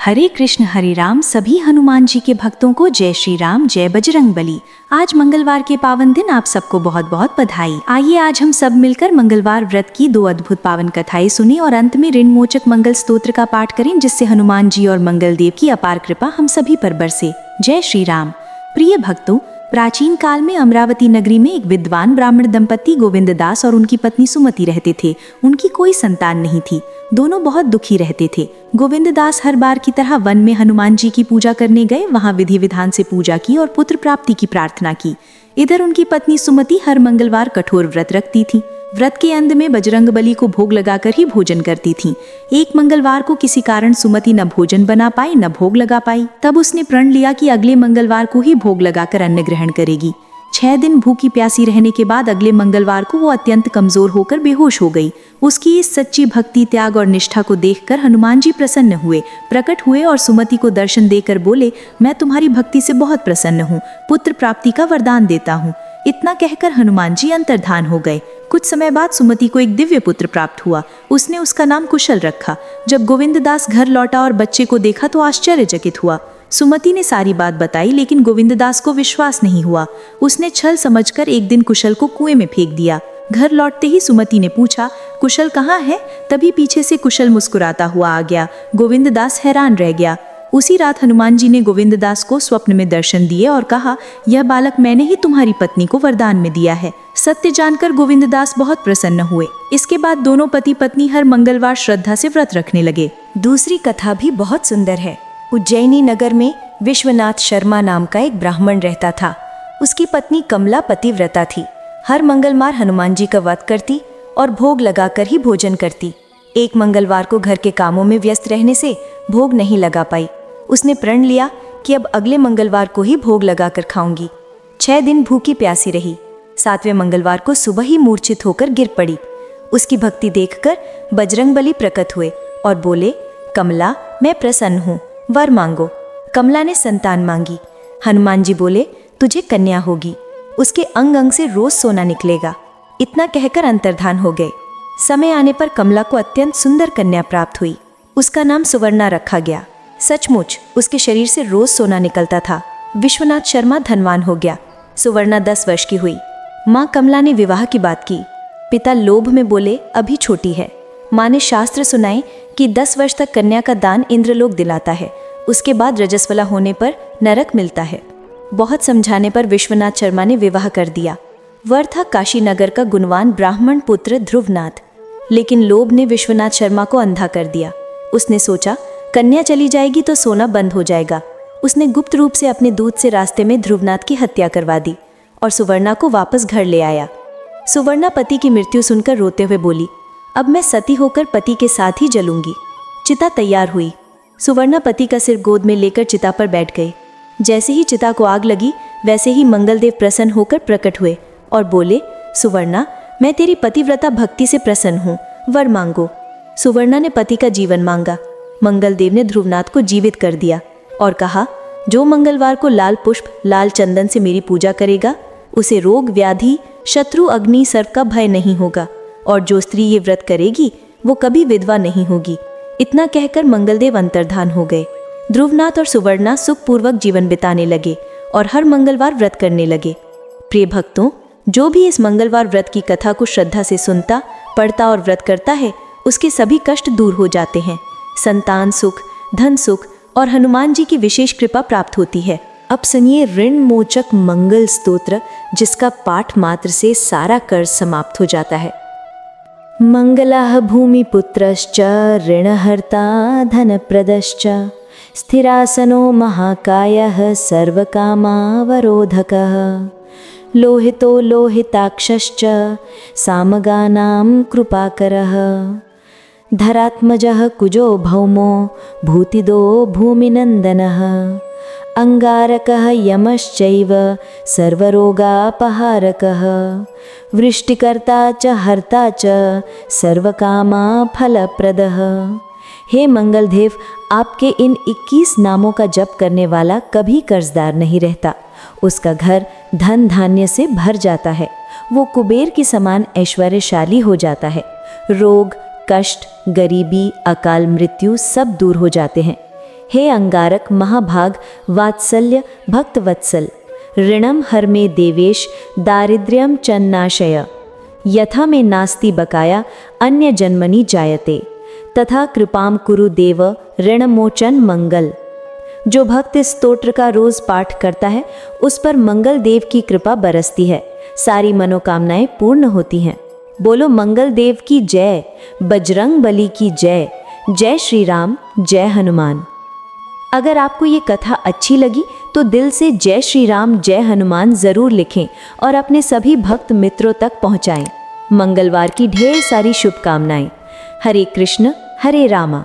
हरे कृष्ण हरे राम। सभी हनुमान जी के भक्तों को जय श्री राम, जय बजरंग बली। आज मंगलवार के पावन दिन आप सबको बहुत बहुत बधाई। आइए आज हम सब मिलकर मंगलवार व्रत की दो अद्भुत पावन कथाएं सुने और अंत में ऋण मोचक मंगल स्तोत्र का पाठ करें, जिससे हनुमान जी और मंगल देव की अपार कृपा हम सभी पर बरसे। जय श्री राम। प्रिय भक्तों, प्राचीन काल में अमरावती नगरी में एक विद्वान ब्राह्मण दंपति गोविंद दास और उनकी पत्नी सुमति रहते थे। उनकी कोई संतान नहीं थी। दोनों बहुत दुखी रहते थे। गोविंद दास हर बार की तरह वन में हनुमान जी की पूजा करने गए, वहां विधि विधान से पूजा की और पुत्र प्राप्ति की प्रार्थना की। इधर उनकी पत्नी सुमति हर मंगलवार कठोर व्रत रखती थी। व्रत के अंत में बजरंग बली को भोग लगाकर ही भोजन करती थीं। एक मंगलवार को किसी कारण सुमति न भोजन बना पाई न भोग लगा पाई। तब उसने प्रण लिया कि अगले मंगलवार को ही भोग लगाकर अन्न ग्रहण करेगी। 6 दिन भूखी प्यासी रहने के बाद अगले मंगलवार को वो अत्यंत कमजोर होकर बेहोश हो गई। उसकी इस सच्ची भक्ति, त्याग और निष्ठा को देखकर हनुमान जी प्रसन्न हुए, प्रकट हुए और सुमति को दर्शन देकर बोले, मैं तुम्हारी भक्ति से बहुत प्रसन्न हूँ, पुत्र प्राप्ति का वरदान देता हूँ। इतना कहकर हनुमान जी अंतर्धान हो गए। कुछ समय बाद सुमति को एक दिव्य पुत्र प्राप्त हुआ। उसने उसका नाम कुशल रखा। जब गोविंद दास घर लौटा और बच्चे को देखा तो आश्चर्यचकित हुआ। सुमति ने सारी बात बताई, लेकिन गोविंद दास को विश्वास नहीं हुआ। उसने छल समझकर एक दिन कुशल को कुएं में फेंक दिया। घर लौटते ही सुमति ने पूछा, कुशल कहाँ है? तभी पीछे से कुशल मुस्कुराता हुआ आ गया। गोविंद दास हैरान रह गया। उसी रात हनुमान जी ने गोविंद दास को स्वप्न में दर्शन दिए और कहा, यह बालक मैंने ही तुम्हारी पत्नी को वरदान में दिया है। सत्य जानकर गोविंद दास बहुत प्रसन्न हुए। इसके बाद दोनों पति पत्नी हर मंगलवार श्रद्धा से व्रत रखने लगे। दूसरी कथा भी बहुत सुंदर है। उज्जैनी नगर में विश्वनाथ शर्मा नाम का एक ब्राह्मण रहता था। उसकी पत्नी कमला पतिव्रता थी। हर मंगलवार हनुमान जी का व्रत करती और भोग लगाकर ही भोजन करती। एक मंगलवार को घर के कामों में व्यस्त रहने से भोग नहीं लगा पाई। उसने प्रण लिया कि अब अगले मंगलवार को ही भोग लगाकर खाऊंगी। 6 दिन भूखी प्यासी रही। 7वें मंगलवार को सुबह ही मूर्छित होकर गिर पड़ी। उसकी भक्ति देखकर बजरंग बली प्रकट हुए और बोले, कमला मैं प्रसन्न हूँ, वर मांगो। कमला ने संतान मांगी। हनुमान जी बोले, तुझे कन्या होगी, उसके अंग अंग से रोज सोना निकलेगा। इतना कहकर अंतर्धान हो गए। समय आने पर कमला को अत्यंत सुंदर कन्या प्राप्त हुई। उसका नाम सुवर्णा रखा गया। सचमुच उसके शरीर से रोज सोना निकलता था। विश्वनाथ शर्मा धनवान हो गया। सुवर्णा 10 वर्ष की हुई। माँ कमला ने विवाह की बात की। पिता लोभ में बोले, अभी छोटी है। माँ ने शास्त्र सुनाए कि 10 वर्ष तक कन्या का दान इंद्रलोक दिलाता है, उसके बाद रजस्वला होने पर नरक मिलता है। बहुत समझाने पर विश्वनाथ शर्मा ने विवाह कर दिया। वर था काशी नगर का गुणवान ब्राह्मण पुत्र ध्रुवनाथ। लेकिन लोभ ने विश्वनाथ शर्मा को अंधा कर दिया। उसने सोचा, कन्या चली जाएगी तो सोना बंद हो जाएगा। उसने गुप्त रूप से अपने दूत से रास्ते में ध्रुवनाथ की हत्या करवा दी और सुवर्णा को वापस घर ले आया। सुवर्णा पति की मृत्यु सुनकर रोते हुए बोली, अब मैं सती होकर पति के साथ ही जलूंगी। चिता तैयार हुई। सुवर्णा पति का सिर गोद में लेकर चिता पर बैठ गई। जैसे ही चिता को आग लगी, वैसे ही मंगलदेव प्रसन्न होकर प्रकट हुए और बोले, सुवर्णा मैं तेरी पतिव्रता भक्ति से प्रसन्न हूँ, वर मांगो। सुवर्णा ने पति का जीवन मांगा। मंगलदेव ने ध्रुवनाथ को जीवित कर दिया और कहा, जो मंगलवार को लाल पुष्प लाल चंदन से मेरी पूजा करेगा, उसे रोग व्याधि शत्रु अग्नि सर्प का भय नहीं होगा, और जो स्त्री ये व्रत करेगी वो कभी विधवा नहीं होगी। इतना कहकर मंगलदेव अंतर्धान हो गए। ध्रुवनाथ और सुवर्णा सुखपूर्वक जीवन बिताने लगे और हर मंगलवार व्रत करने लगे। प्रिय भक्तों, जो भी इस मंगलवार व्रत की कथा को श्रद्धा से सुनता, पढ़ता और व्रत करता है, उसके सभी कष्ट दूर हो जाते हैं। संतान सुख, धन सुख और हनुमान जी की विशेष कृपा प्राप्त होती है। अब सुनिए ऋण मोचक मंगल स्तोत्र, जिसका पाठ मात्र से सारा कर्ज समाप्त हो जाता है। मंगलः भूमिपुत्रश्च ऋणहर्ता धनप्रदश्च स्थिरासनो महाकायः सर्वकामावरोधकः लोहितो लोहिताक्षश्च सामगानां कृपाकरः धरात्मजः कुजो भौमो भूतिदो भूमिनन्दनः अंगारकः यमश्चैव सर्वरोगापहारकः वृष्टिकर्ता च हर्ता च सर्वकामा फलप्रदः। हे मंगलदेव, आपके इन 21 नामों का जप करने वाला कभी कर्जदार नहीं रहता। उसका घर धन धान्य से भर जाता है। वो कुबेर के समान ऐश्वर्यशाली हो जाता है। रोग कष्ट गरीबी अकाल मृत्यु सब दूर हो जाते हैं। हे अंगारक महाभाग वात्सल्य भक्तवत्सल, ऋणम हर में देवेश दारिद्र्यम चन्नाशय, यथा में नास्ति बकाया अन्य जन्मनि जायते, तथा कृपाम कुरु देव ऋणमोचन मंगल। जो भक्त इस स्तोत्र का रोज पाठ करता है उस पर मंगल देव की कृपा बरसती है, सारी मनोकामनाएं पूर्ण होती हैं। बोलो मंगल देव की जय, बजरंग बली की जय, जय श्री राम, जय हनुमान। अगर आपको ये कथा अच्छी लगी तो दिल से जय श्री राम जय हनुमान ज़रूर लिखें और अपने सभी भक्त मित्रों तक पहुंचाएं। मंगलवार की ढेर सारी शुभकामनाएं। हरे कृष्ण हरे रामा।